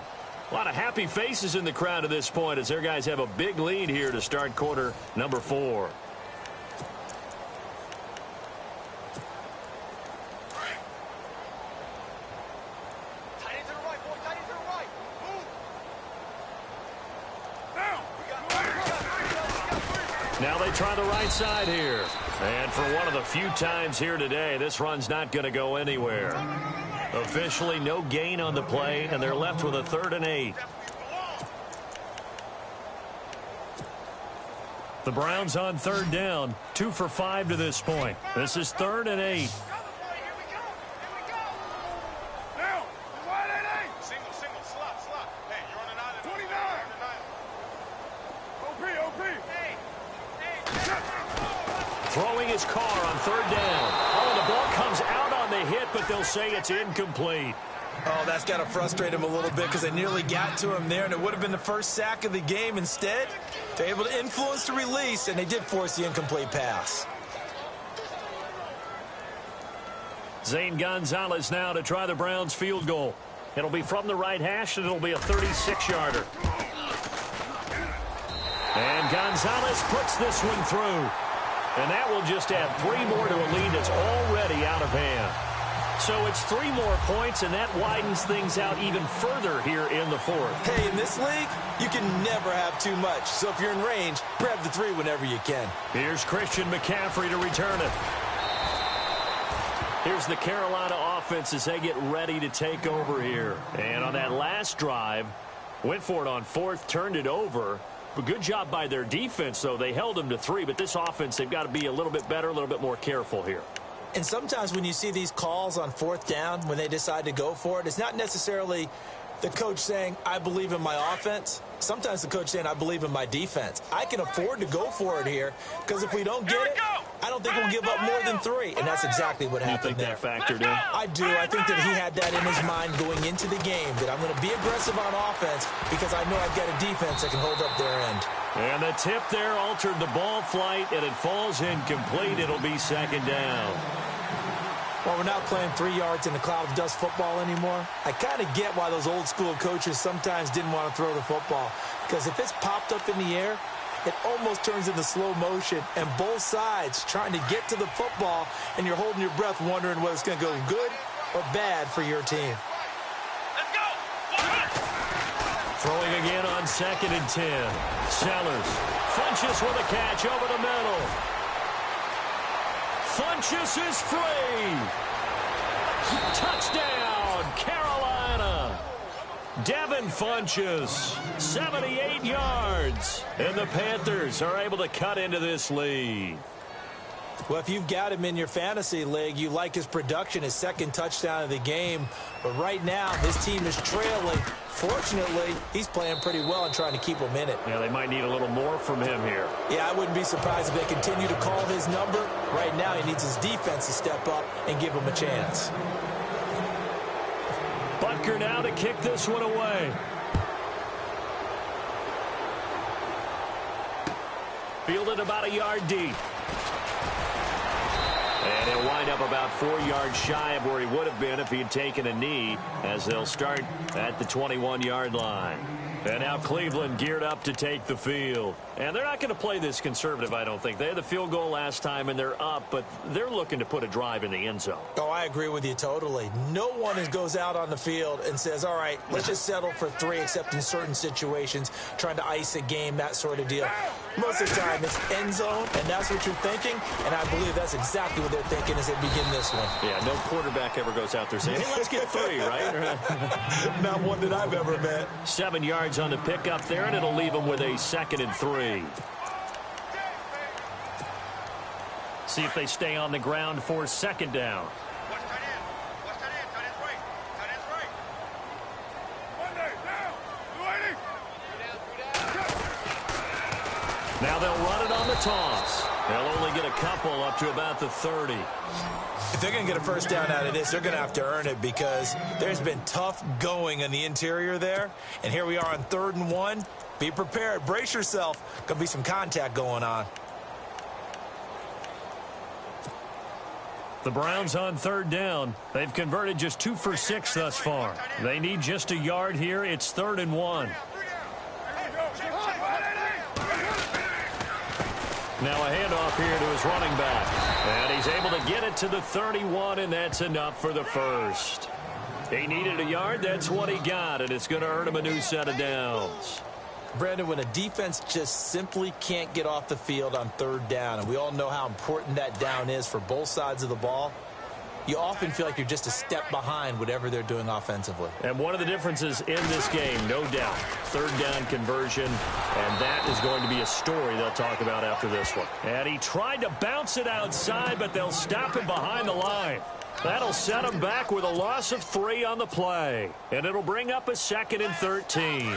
A lot of happy faces in the crowd at this point as their guys have a big lead here to start quarter number 4. Now they try the right side here. And for one of the few times here today, this run's not going to go anywhere. Officially no gain on the play, and they're left with a 3rd and 8. The Browns on 3rd down, 2 for 5 to this point. This is 3rd and 8. Throwing his car on 3rd down. Oh, the ball comes out on the hit, but they'll say it's incomplete. Oh, that's got to frustrate him a little bit because they nearly got to him there, and it would have been the first sack of the game. Instead, they're able to influence the release, and they did force the incomplete pass. Zane Gonzalez now to try the Browns field goal. It'll be from the right hash, and it'll be a 36-yarder. And Gonzalez puts this one through. And that will just add 3 more to a lead that's already out of hand. So it's 3 more points, and that widens things out even further here in the 4th. Hey, in this league, you can never have too much. So if you're in range, grab the 3 whenever you can. Here's Christian McCaffrey to return it. Here's the Carolina offense as they get ready to take over here. And on that last drive, went for it on 4th, turned it over. But good job by their defense, though. They held them to 3, but this offense, they've got to be a little bit better, a little bit more careful here. And sometimes when you see these calls on 4th down, when they decide to go for it, it's not necessarily the coach saying, I believe in my offense. Sometimes the coach saying, I believe in my defense. I can afford to go for it here because if we don't get it, I don't think we'll give up more than 3. And that's exactly what happened there. You think that factored in? I do. I think that he had that in his mind going into the game, that I'm going to be aggressive on offense because I know I've got a defense that can hold up their end. And the tip there altered the ball flight, and it falls incomplete. It'll be 2nd down. Well, we're not playing 3 yards in a cloud of dust football anymore. I kind of get why those old school coaches sometimes didn't want to throw the football. Because if it's popped up in the air, it almost turns into slow motion. And both sides trying to get to the football, and you're holding your breath wondering whether it's going to go good or bad for your team. Let's go! Throwing again on 2nd and 10. Sellers. Funches with a catch over the middle. Funches is free. Touchdown, Carolina. Devin Funches, 78 yards. And the Panthers are able to cut into this lead. Well, if you've got him in your fantasy league, you like his production, his 2nd touchdown of the game. But right now, his team is trailing. Fortunately, he's playing pretty well and trying to keep him in it. Yeah, they might need a little more from him here. Yeah, I wouldn't be surprised if they continue to call his number. Right now, he needs his defense to step up and give him a chance. Butker now to kick this one away. Fielded about a yard deep. And he'll wind up about 4 yards shy of where he would have been if he had taken a knee, as they'll start at the 21-yard line. And now Cleveland geared up to take the field. And they're not going to play this conservative, I don't think. They had the field goal last time, and they're up, but they're looking to put a drive in the end zone. Oh, I agree with you totally. No one goes out on the field and says, all right, let's just settle for 3, except in certain situations, trying to ice a game, that sort of deal. Most of the time, it's end zone, and that's what you're thinking, and I believe that's exactly what they're thinking as they begin this one. Yeah, no quarterback ever goes out there saying, hey, let's get 3, right? Not one that I've ever met. 7 yards on the pickup there, and it'll leave them with a 2nd and 3. See if they stay on the ground for 2nd down. Now they'll run it on the toss. They'll only get a couple up to about the 30. If they're going to get a first down out of this, they're going to have to earn it because there's been tough going on the interior there. And here we are on 3rd and 1. Be prepared. Brace yourself. Going to be some contact going on. The Browns on 3rd down. They've converted just 2 for 6 thus far. They need just a yard here. It's 3rd and 1. Now a handoff here to his running back. And he's able to get it to the 31, and that's enough for the first. He needed a yard. That's what he got, and it's going to earn him a new set of downs. Brandon, when a defense just simply can't get off the field on 3rd down, and we all know how important that down is for both sides of the ball, you often feel like you're just a step behind whatever they're doing offensively. And one of the differences in this game, no doubt, 3rd down conversion, and that is going to be a story they'll talk about after this one. And he tried to bounce it outside, but they'll stop him behind the line. That'll set him back with a loss of 3 on the play, and it'll bring up a 2nd and 13.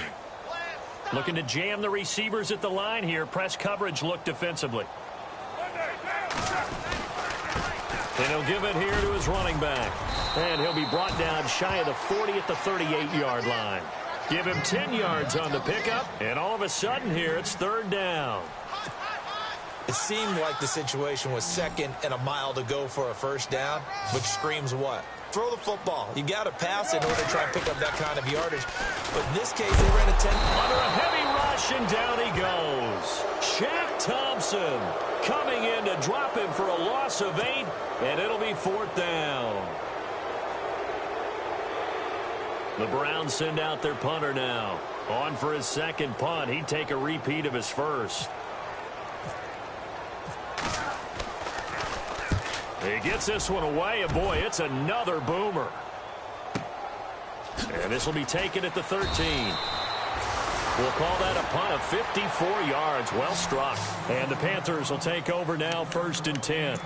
Looking to jam the receivers at the line here. Press coverage look defensively. And he'll give it here to his running back. And he'll be brought down shy of the 40 at the 38-yard line. Give him 10 yards on the pickup, and all of a sudden here it's 3rd down. It seemed like the situation was 2nd and a mile to go for a first down, which screams what? Throw the football. You got to pass in order to try and pick up that kind of yardage. But in this case, they ran a 10. Under a heavy rush, and down he goes. Shaq Thompson coming in to drop him for a loss of 8, and it'll be 4th down. The Browns send out their punter now. On for his 2nd punt. He'd take a repeat of his first. He gets this one away, and boy, it's another boomer. And this will be taken at the 13. We'll call that a punt of 54 yards. Well struck. And the Panthers will take over now, 1st and 10.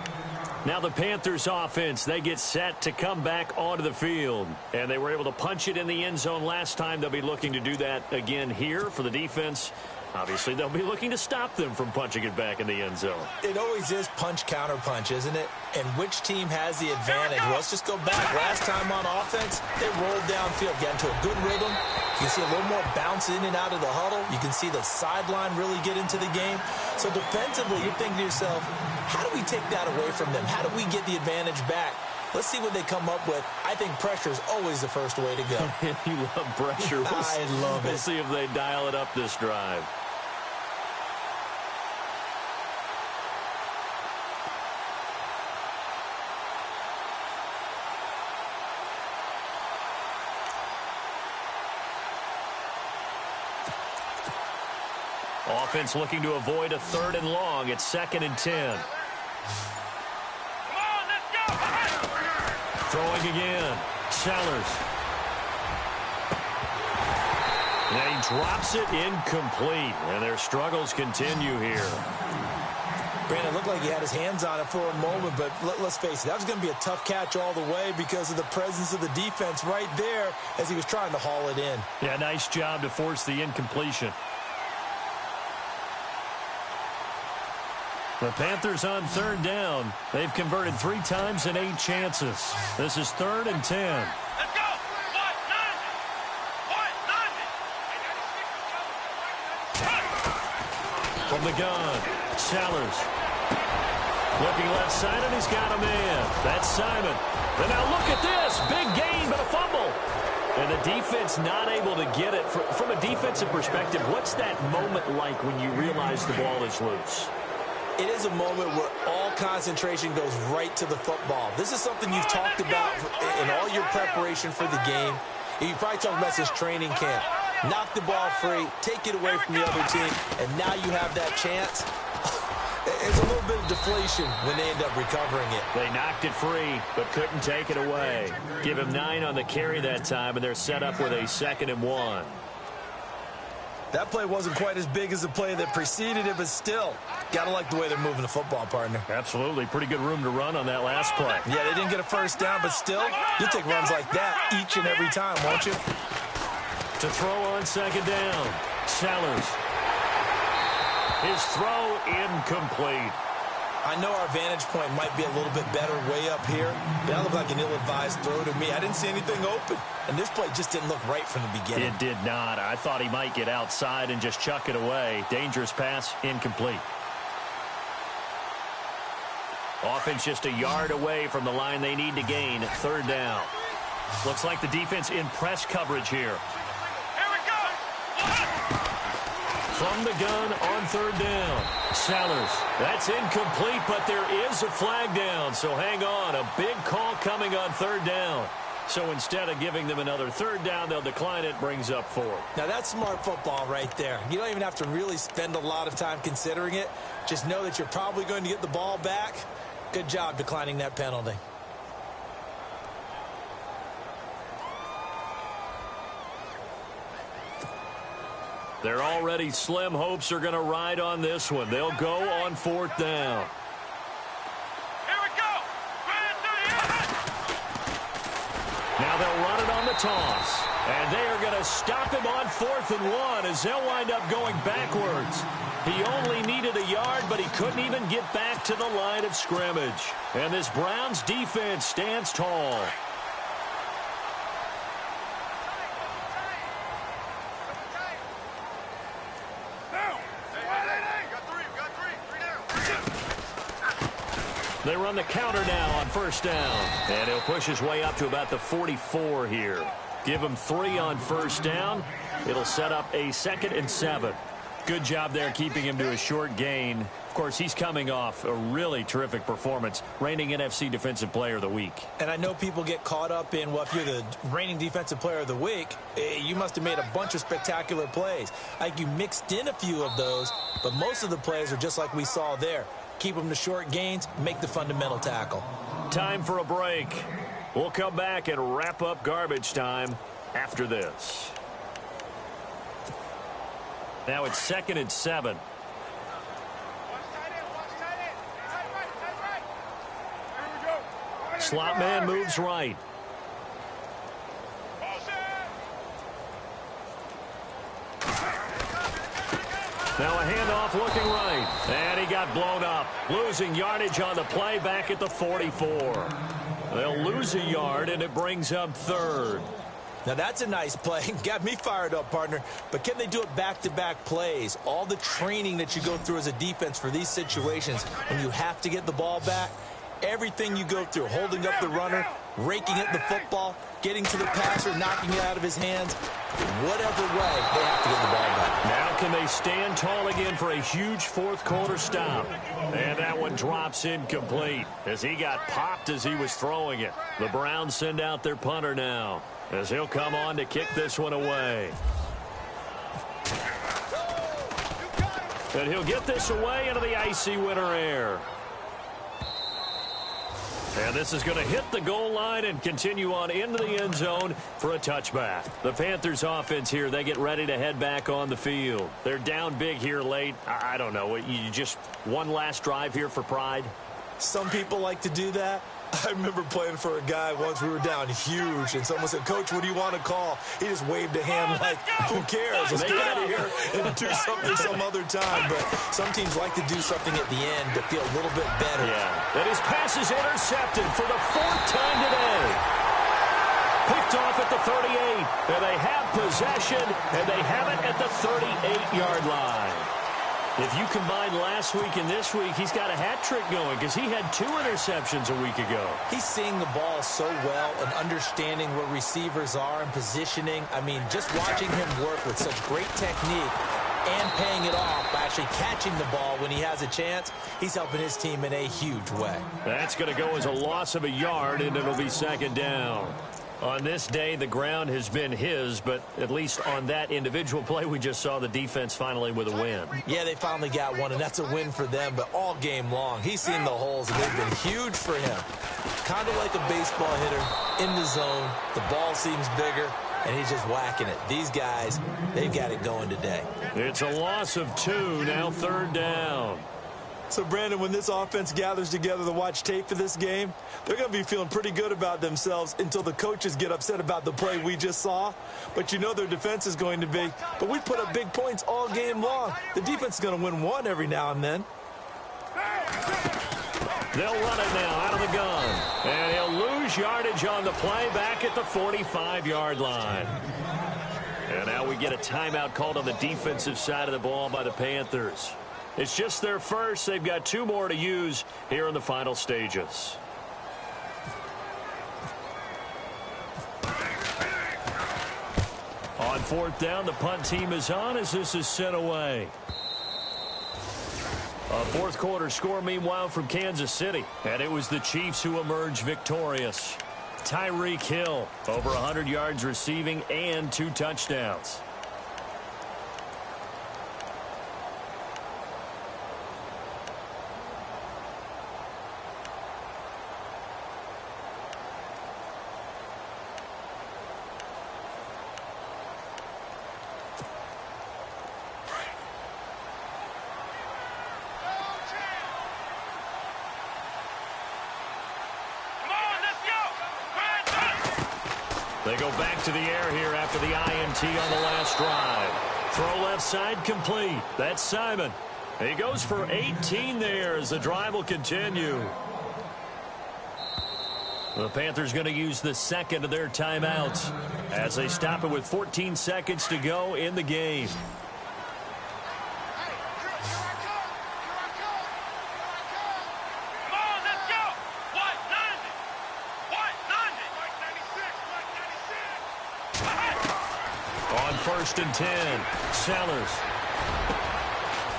Now the Panthers offense, they get set to come back onto the field. And they were able to punch it in the end zone last time. They'll be looking to do that again here for the defense. Obviously, they'll be looking to stop them from punching it back in the end zone. It always is punch, counter punch, isn't it? And which team has the advantage? Well, let's just go back. Last time on offense, they rolled downfield, got into a good rhythm. You can see a little more bounce in and out of the huddle. You can see the sideline really get into the game. So defensively, you're thinking to yourself, how do we take that away from them? How do we get the advantage back? Let's see what they come up with. I think pressure is always the first way to go. You love pressure. I love it. We'll see if they dial it up this drive. Offense looking to avoid a 3rd and long. It's 2nd and 10. Come on, let's go. Throwing again. Sellers. And he drops it incomplete. And their struggles continue here. Brandon, it looked like he had his hands on it for a moment, but let's face it, that was going to be a tough catch all the way because of the presence of the defense right there as he was trying to haul it in. Yeah, nice job to force the incompletion. The Panthers on 3rd down. They've converted 3 times in 8 chances. This is 3rd and 10. Let's go. From the gun, Sellers. Looking left side, and he's got a man. That's Simon. And now look at this. Big gain, but a fumble. And the defense not able to get it. From a defensive perspective, what's that moment like when you realize the ball is loose? It is a moment where all concentration goes right to the football. This is something you've talked about in all your preparation for the game. You probably talked about this training camp. Knock the ball free, take it away from the other team, and now you have that chance. It's a little bit of deflation when they end up recovering it. They knocked it free, but couldn't take it away. Give him 9 on the carry that time, and they're set up with a 2nd and 1. That play wasn't quite as big as the play that preceded it, but still, got to like the way they're moving the football, partner. Absolutely. Pretty good room to run on that last play. Yeah, they didn't get a first down, but still, you'll take runs like that each and every time, won't you? To throw on 2nd down, Sellers. His throw incomplete. I know our vantage point might be a little bit better way up here, but that looked like an ill-advised throw to me. I didn't see anything open, and this play just didn't look right from the beginning. It did not. I thought he might get outside and just chuck it away. Dangerous pass, incomplete. Offense just a yard away from the line they need to gain. Third down. Looks like the defense in press coverage here. Here we go. From the gun on third down. Sellers. That's incomplete, but there is a flag down. So hang on. A big call coming on third down. So instead of giving them another third down, they'll decline it. Brings up fourth. Now, that's smart football right there. You don't even have to really spend a lot of time considering it. Just know that you're probably going to get the ball back. Good job declining that penalty. They're already slim hopes are going to ride on this one. They'll go on fourth down. Here we go. Now they'll run it on the toss. And they are going to stop him on 4th and 1 as they'll wind up going backwards. He only needed a yard, but he couldn't even get back to the line of scrimmage. And this Browns defense stands tall. They run the counter now on first down. And he'll push his way up to about the 44 here. Give him 3 on first down. It'll set up a 2nd and 7. Good job there keeping him to a short gain. Of course, he's coming off a really terrific performance, reigning NFC Defensive Player of the Week. And I know people get caught up in, well, if you're the reigning Defensive Player of the Week, you must have made a bunch of spectacular plays. Like you mixed in a few of those, but most of the plays are just like we saw there. Keep them to short gains, make the fundamental tackle. Time for a break. We'll come back and wrap up garbage time after this. Now it's 2nd and 7. Slot man moves right. Now a handoff looking right. And he got blown up. Losing yardage on the play back at the 44. They'll lose a yard, and it brings up 3rd. Now, that's a nice play. Got me fired up, partner. But can they do it back-to-back plays? All the training that you go through as a defense for these situations, when you have to get the ball back, everything you go through, holding up the runner, raking at the football, getting to the passer, knocking it out of his hands, whatever way, they have to get the ball back. Now can they stand tall again for a huge 4th quarter stop? And that one drops incomplete as he got popped as he was throwing it. The Browns send out their punter now as he'll come on to kick this one away. And he'll get this away into the icy winter air. And this is going to hit the goal line and continue on into the end zone for a touchback. The Panthers offense here, they get ready to head back on the field. They're down big here late. I don't know. You just one last drive here for pride? Some people like to do that. I remember playing for a guy once. We were down huge, and someone said, "Coach, what do you want to call?" He just waved a hand like, who cares? Let's get out of here and do something some other time. But some teams like to do something at the end to feel a little bit better. Yeah. And his pass is intercepted for the 4th time today. Picked off at the 38. And they have possession, and they have it at the 38-yard line. If you combine last week and this week, he's got a hat trick going because he had 2 interceptions a week ago. He's seeing the ball so well and understanding where receivers are and positioning. I mean, just watching him work with such great technique and paying it off by actually catching the ball when he has a chance, he's helping his team in a huge way. That's going to go as a loss of a yard, and it'll be 2nd down. On this day, the ground has been his, but at least on that individual play, we just saw the defense finally with a win. Yeah, they finally got one, and that's a win for them, but all game long, he's seen the holes, and they've been huge for him. Kind of like a baseball hitter in the zone. The ball seems bigger, and he's just whacking it. These guys, they've got it going today. It's a loss of 2, now 3rd down. So, Brandon, when this offense gathers together to watch tape for this game, they're going to be feeling pretty good about themselves until the coaches get upset about the play we just saw. But you know their defense is going to be. But we put up big points all game long. The defense is going to win one every now and then. They'll run it now out of the gun. And he'll lose yardage on the play back at the 45-yard line. And now we get a timeout called on the defensive side of the ball by the Panthers. It's just their first. They've got 2 more to use here in the final stages. On 4th down, the punt team is on as this is sent away. A 4th quarter score, meanwhile, from Kansas City. And it was the Chiefs who emerged victorious. Tyreek Hill, over 100 yards receiving and 2 touchdowns. They go back to the air here after the INT on the last drive. Throw left side complete. That's Simon. He goes for 18 there as the drive will continue. The Panthers going to use the second of their timeouts as they stop it with 14 seconds to go in the game. On 1st and 10, Sellers.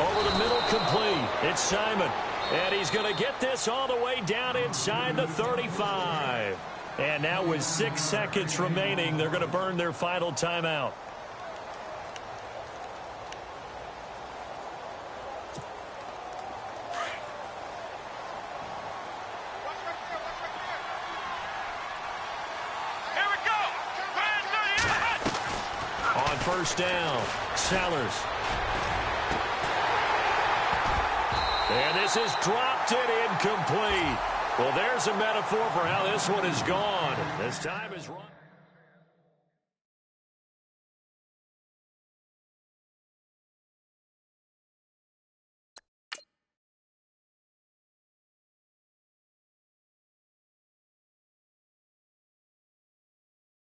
Over the middle, complete. It's Simon. And he's going to get this all the way down inside the 35. And now with 6 seconds remaining, they're going to burn their final timeout. On 1st down, Sellers. And this is dropped it incomplete. Well, there's a metaphor for how this one is gone. This time is run.